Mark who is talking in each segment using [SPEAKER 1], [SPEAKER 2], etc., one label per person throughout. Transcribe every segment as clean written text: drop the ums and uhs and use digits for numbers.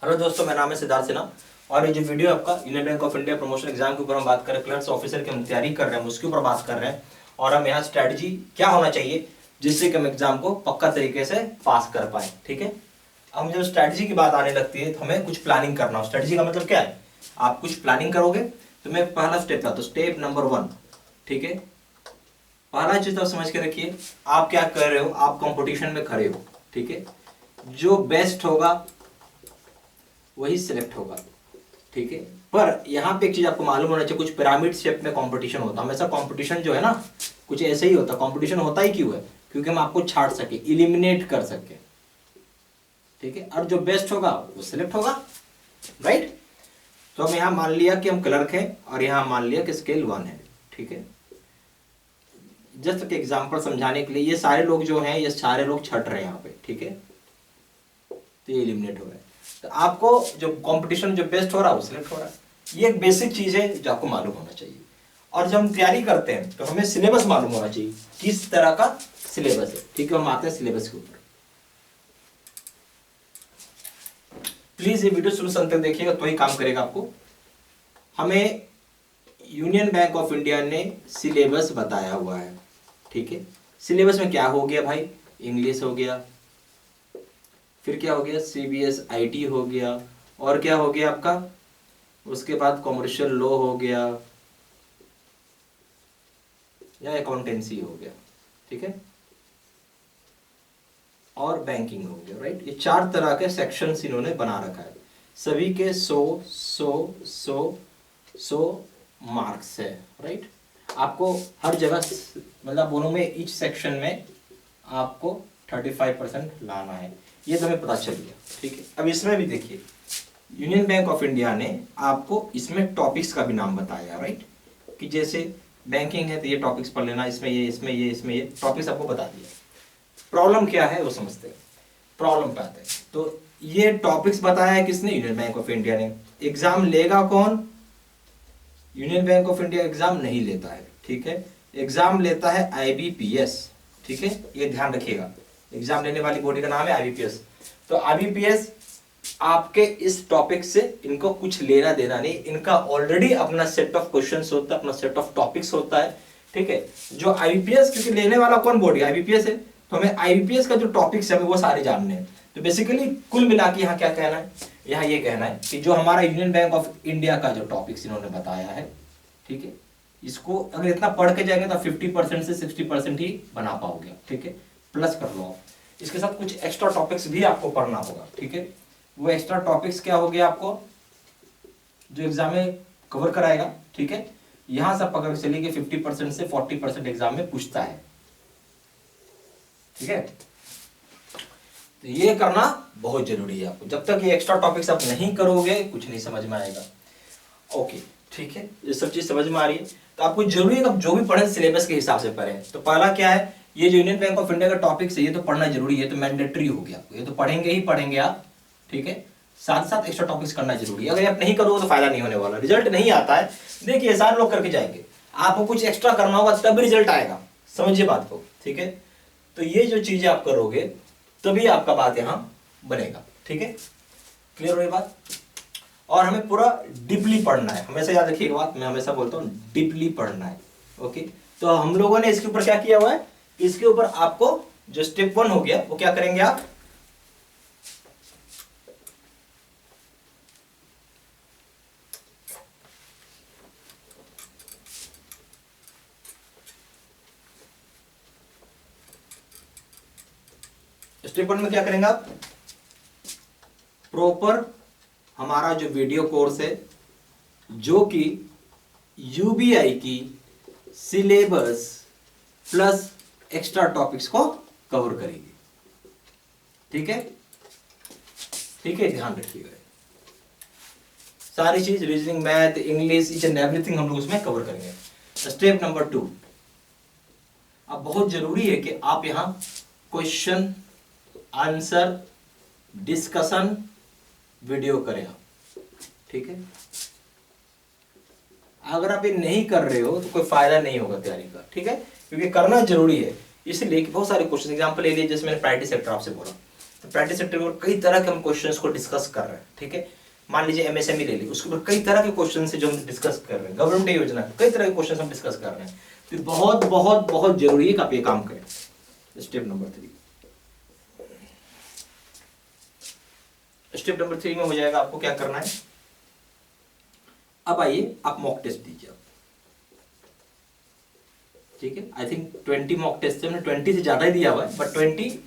[SPEAKER 1] Hello दोस्तों, मेरा नाम है सिद्धार्थ सिन्हा और ये जो वीडियो आपका union bank of India promotion exam के ऊपर हम बात कर रहे हैं, क्लर्क्स ऑफिसर की हम तैयारी कर रहे हैं, उसके ऊपर बात कर रहे हैं। और हम यहाँ स्ट्रैटेजी क्या होना चाहिए जिससे कि हम एग्जाम को पक्का तरीके से पास कर पाए। ठीक है, हम जब स्ट्रैटेजी की बात आने लगती है तो हमें कुछ प्लानिंग करना हो। स्ट्रैटेजी का मतलब क्या है? आप कुछ प्लानिंग करोगे तो मैं पहला स्टेप था, तो स्टेप नंबर 1। ठीक है, पहला चीज आप समझ के रखिए, आप क्या कर रहे हो, आप कंपटीशन में खड़े हो। ठीक है, जो बेस्ट होगा वही सिलेक्ट होगा। ठीक है, पर यहाँ पे एक चीज आपको मालूम होना चाहिए, कुछ पिरामिड शेप में कंपटीशन होता है। हमेशा कंपटीशन जो है ना, कुछ ऐसे ही होता है। कंपटीशन होता ही क्यों है? क्योंकि हम आपको छाट सके, इलिमिनेट कर सके। ठीक है, और जो बेस्ट होगा वो सिलेक्ट होगा, राइट। तो हम यहाँ मान लिया कि हम क्लर्क हैं और यहाँ मान लिया कि स्केल 1 है। ठीक है, जस्ट एक एग्जाम्पल समझाने के लिए, ये सारे लोग जो हैं, ये सारे लोग छट रहे हैं यहाँ पे। ठीक है, तो ये एलिमिनेट हो रहा है। तो आपको जो कंपटीशन जो बेस्ट हो रहा है वो सिलेक्ट हो रहा है। ये एक बेसिक चीज है जो आपको मालूम होना चाहिए। और जब हम तैयारी करते हैं तो हमें सिलेबस मालूम होना चाहिए, किस तरह का सिलेबस है। ठीक है, हम आते हैं सिलेबस के ऊपर। प्लीज ये वीडियो शुरू से अंत तक देखिएगा तो ही काम करेगा आपको। हमें यूनियन बैंक ऑफ इंडिया ने सिलेबस बताया हुआ है। ठीक है, सिलेबस में क्या हो गया भाई? इंग्लिश हो गया, फिर क्या हो गया? सीबीएस आईटी हो गया, और क्या हो गया आपका? उसके बाद कॉमर्शियल लॉ हो गया या अकाउंटेंसी हो गया। ठीक है, और बैंकिंग हो गया, राइट। ये 4 तरह के सेक्शंस इन्होंने बना रखा है। सभी के 100 मार्क्स है, राइट। आपको हर जगह मतलब दोनों में, ईच सेक्शन में आपको 35% लाना है। ये तो हमें पता चल गया। ठीक है, अब इसमें भी देखिए, यूनियन बैंक ऑफ इंडिया ने आपको इसमें टॉपिक्स का भी नाम बताया, राइट। कि जैसे बैंकिंग है तो ये टॉपिक्स पढ़ लेना, इसमें ये, इसमें ये, इसमें ये टॉपिक्स आपको बता दिया। प्रॉब्लम क्या है वो समझते हैं, प्रॉब्लम पे आते हैं। तो ये टॉपिक्स बताया है किसने? यूनियन बैंक ऑफ इंडिया ने। एग्जाम लेगा कौन? Union bank of India exam नहीं लेता है। ठीक है, एग्जाम लेता है आईबीपीएस। ठीक है, ये ध्यान रखिएगा, एग्जाम लेने वाली बॉडी का नाम है आईबीपीएस। तो आईबीपीएस आपके इस टॉपिक से इनको कुछ लेना देना नहीं, इनका ऑलरेडी अपना सेट ऑफ क्वेश्चंस होता है, अपना सेट ऑफ टॉपिक्स होता है। ठीक है, जो आईबीपीएस, क्योंकि लेने वाला कौन बॉडी? आईबीपीएस है, तो हमें आईबीपीएस का जो टॉपिक्स है हमें वो सारे जानने हैं। तो बेसिकली कुल मिला के यहाँ क्या कहना है? यहाँ ये कहना है कि जो हमारा यूनियन बैंक ऑफ इंडिया का जो टॉपिक्स इन्होंने बताया है, ठीक है, इसको अगर इतना पढ़ के जाएंगे तो 50% से 60% ही बना पाओगे। ठीक है, प्लस कर लो। इसके साथ कुछ एक्स्ट्रा टॉपिक्स भी आपको पढ़ना होगा। ठीक है, वो एक्स्ट्रा टॉपिक्स क्या हो गया आपको, जो एग्जाम में कवर कराएगा। ठीक है, यहां से पकड़ के चलिए कि 50% से 40% एग्जाम में पूछता है। ठीक है, तो ये करना बहुत जरूरी है आपको। जब तक ये एक्स्ट्रा टॉपिक्स आप नहीं करोगे कुछ नहीं समझ में आएगा। ओके, ठीक है, ये सब चीज समझ में आ रही है। तो आपको जरूरी है कि आप जो भी पढ़ें सिलेबस के हिसाब से पढ़ें। तो पहला क्या है, ये जो यूनियन बैंक ऑफ इंडिया का टॉपिक्स है ये तो पढ़ना जरूरी है, तो मैंडेटरी हो गया आपको, ये तो पढ़ेंगे ही पढ़ेंगे आप। ठीक है, साथ साथ एक्स्ट्रा टॉपिक्स करना जरूरी है। अगर आप नहीं करोगे तो फायदा नहीं होने वाला, रिजल्ट नहीं आता है। देखिए सारे लोग करके जाएंगे, आपको कुछ एक्स्ट्रा करना होगा तब रिजल्ट आएगा, समझिए बात को। ठीक है, तो ये जो चीजें आप करोगे तभी आपका बात यहां बनेगा। ठीक है, क्लियर हो ये बात? और हमें पूरा डीपली पढ़ना है, हमेशा याद रखिएगा बात, मैं हमेशा बोलता हूं डीपली पढ़ना है। ओके, तो हम लोगों ने इसके ऊपर क्या किया हुआ है, इसके ऊपर आपको जो स्टेप 1 हो गया वो क्या करेंगे आप, स्टेप 1 में क्या करेंगे आप, प्रॉपर हमारा जो वीडियो कोर्स है जो कि यूबीआई की सिलेबस प्लस एक्स्ट्रा टॉपिक्स को कवर करेगी। ठीक है, ठीक है, ध्यान रखिएगा सारी चीज, reasoning, math, English, each and everything हम लोग उसमें कवर करेंगे। स्टेप नंबर 2, अब बहुत जरूरी है कि आप यहां क्वेश्चन आंसर डिस्कशन वीडियो करें आप। ठीक है, अगर आप ये नहीं कर रहे हो तो कोई फायदा नहीं होगा तैयारी का। ठीक है, क्योंकि करना जरूरी है, इसलिए कि बहुत सारे क्वेश्चन एग्जांपल ले लीजिए, जैसे मैंने प्राइवेट सेक्टर आपसे बोला, तो प्राइवेट सेक्टर के ऊपर कई तरह के हम क्वेश्चंस को डिस्कस कर रहे हैं, ठीक है। मान लीजिए एमएसएमई ले ली, उसके ऊपर कई तरह के क्वेश्चन है जो हम डिस्कस कर रहे हैं, गवर्नमेंट योजना कई तरह के क्वेश्चन हम डिस्कस कर रहे हैं। तो बहुत बहुत बहुत जरूरी है कि आप ये काम करें। स्टेप नंबर 3, स्टेप नंबर 3 में हो जाएगा आपको क्या करना है। अब आइए आप मॉक टेस्ट दीजिए, ठीक है। आई थिंक 20 मॉक टेस्ट है, मैंने 20 से ज्यादा ही दिया हुआ है, बट 20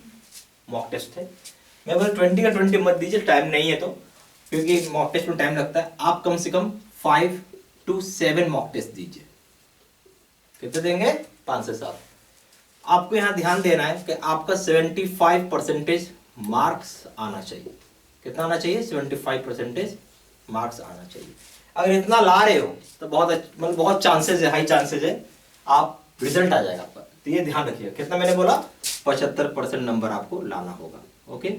[SPEAKER 1] मॉक टेस्ट है। मैं बोला 20 का 20 मत दीजिए, टाइम नहीं है तो, क्योंकि मॉक टेस्ट में टाइम लगता है। आप कम से कम 5 to 7 मॉक टेस्ट दीजिए। कितने देंगे? 5 से 7। आपको यहां ध्यान देना है कि आपका 75% मार्क्स आना चाहिए। कितना आना चाहिए? 75% मार्क्स आना चाहिए। अगर इतना ला रहे हो तो बहुत मतलब बहुत चांसेस है, हाई चांसेस है आप रिजल्ट आ जाएगा आपका। तो ये ध्यान रखिए। कितना मैंने बोला? 75% नंबर आपको लाना होगा। ओके,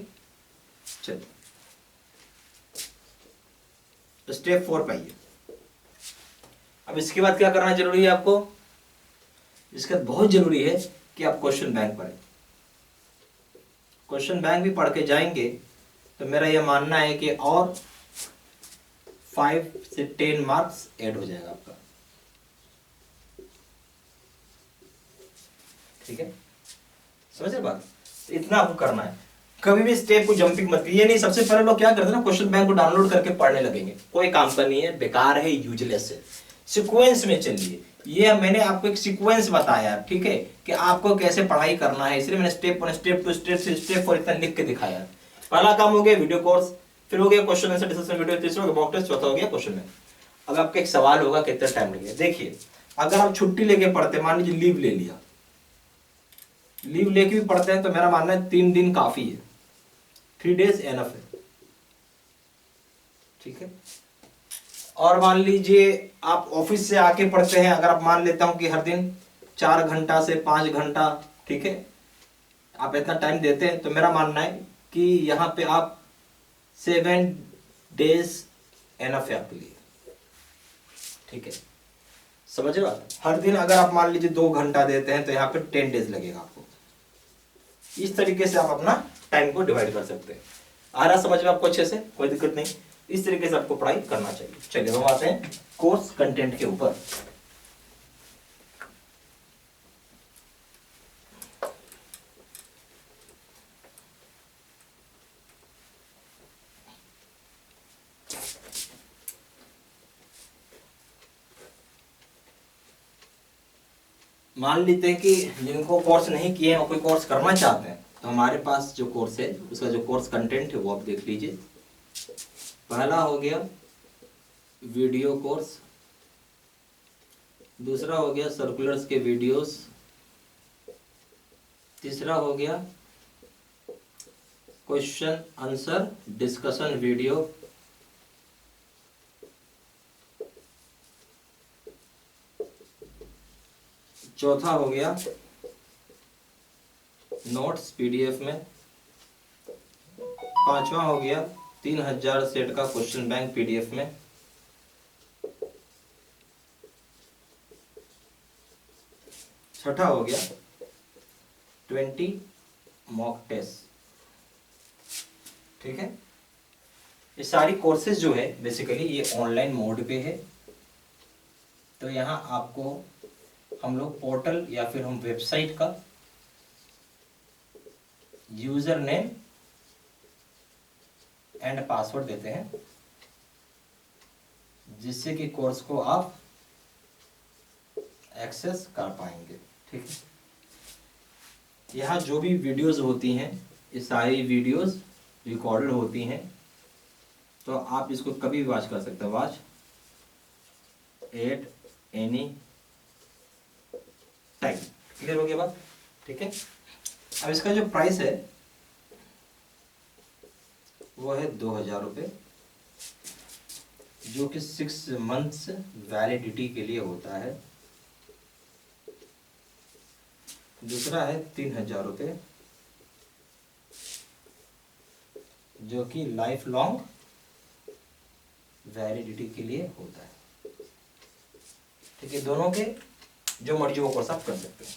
[SPEAKER 1] चलिए स्टेप 4 पे आइए। अब इसके बाद क्या करना जरूरी है आपको? इसके बाद बहुत जरूरी है कि आप क्वेश्चन बैंक पढ़ें। क्वेश्चन बैंक भी पढ़ के जाएंगे तो मेरा यह मानना है कि और 5 से 10 मार्क्स ऐड हो जाएगा आपका, ठीक है। समझ रहे बात? इतना आपको करना है। कभी भी स्टेप को जंपिंग मत कीजिए। नहीं, सबसे पहले लोग क्या करते हैं ना, क्वेश्चन बैंक को डाउनलोड करके पढ़ने लगेंगे। कोई काम का नहीं है, बेकार है, यूजलेस है। सीक्वेंस में चलिए। ये मैंने आपको एक सीक्वेंस बताया, ठीक है, कि आपको कैसे पढ़ाई करना है। इसलिए मैंने स्टेप 1, स्टेप 2, स्टेप 4 इतना लिख के दिखाया। पहला काम हो गया वीडियो कोर्स, फिर हो गया क्वेश्चन आंसर डिस्कशन वीडियो, तीसरा हो गया मॉक टेस्ट, चौथा हो गया क्वेश्चन बैंक। अब आपका एक सवाल होगा कितना टाइम लगेगा। देखिए, अगर आप छुट्टी लेके पढ़ते, मान लीजिए लीव ले लिया, लीव लेके भी पढ़ते हैं तो मेरा मानना है 3 दिन काफी है, 3 days एनफ है, ठीक है। और मान लीजिए आप ऑफिस से आके पढ़ते हैं, अगर आप मान लेता हूं कि हर दिन 4 घंटा से 5 घंटा, ठीक है, आप इतना टाइम देते हैं, तो मेरा मानना है कि यहाँ पे आप 7 days एनफ है आपके लिए, ठीक है। समझ रहे हो? हर दिन अगर आप मान लीजिए 2 घंटा देते हैं तो यहाँ पे 10 days लगेगा आपको। इस तरीके से आप अपना टाइम को डिवाइड कर सकते हैं। आ रहा समझ में आपको अच्छे से? कोई दिक्कत नहीं। इस तरीके से आपको पढ़ाई करना चाहिए। चलिए हम आते हैं कोर्स कंटेंट के ऊपर। मान लेते हैं कि जिनको कोर्स नहीं किए हैं और कोई कोर्स करना चाहते हैं, तो हमारे पास जो कोर्स है उसका जो कोर्स कंटेंट है वो आप देख लीजिए। पहला हो गया वीडियो कोर्स, दूसरा हो गया सर्कुलर्स के वीडियोस, तीसरा हो गया क्वेश्चन आंसर डिस्कशन वीडियो, चौथा हो गया नोट्स पीडीएफ में, पांचवा हो गया 3000 सेट का क्वेश्चन बैंक पीडीएफ में, छठा हो गया 20 मॉक टेस्ट, ठीक है। ये सारी कोर्सेज जो है बेसिकली ये ऑनलाइन मोड पे है। तो यहाँ आपको हम लोग पोर्टल या फिर हम वेबसाइट का यूजर नेम एंड पासवर्ड देते हैं, जिससे कि कोर्स को आप एक्सेस कर पाएंगे, ठीक है। यहाँ जो भी वीडियोस होती हैं ये सारी वीडियोस रिकॉर्डेड होती हैं, तो आप इसको कभी भी वॉच कर सकते हैं, watch at any time. Clear हो गया बात? ठीक है। अब इसका जो प्राइस है वो है 2000 रुपये, जो कि 6 months वैलिडिटी के लिए होता है। दूसरा है 3000 रुपये, जो कि लाइफ लॉन्ग वैलिडिटी के लिए होता है, ठीक है। दोनों के जो मर्जी वो कोर्स आप कर सकते हैं।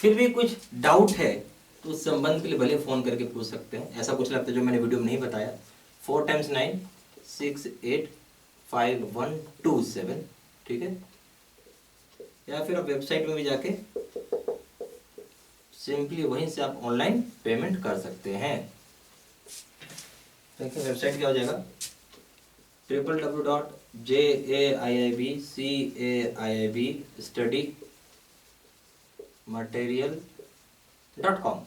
[SPEAKER 1] फिर भी कुछ डाउट है तो उस संबंध के लिए भले फ़ोन करके पूछ सकते हैं। ऐसा कुछ लगता है जो मैंने वीडियो में नहीं बताया, 4 × 9 6 8 5 1 2 7, ठीक है। या फिर आप वेबसाइट में भी जाके सिंपली वहीं से आप ऑनलाइन पेमेंट कर सकते हैं। देखिए वेबसाइट क्या हो जाएगा, www.jaibcaiibstudymaterial.com।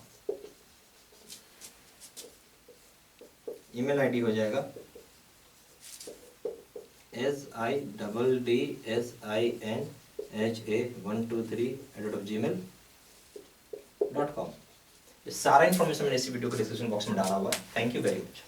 [SPEAKER 1] ईमेल आईडी हो जाएगा SIDDSINHA123@gmail.com। सारा इन्फॉर्मेशन मैंने इसी वीडियो के डिस्क्रिप्शन बॉक्स में डाला हुआ है। Thank you very much.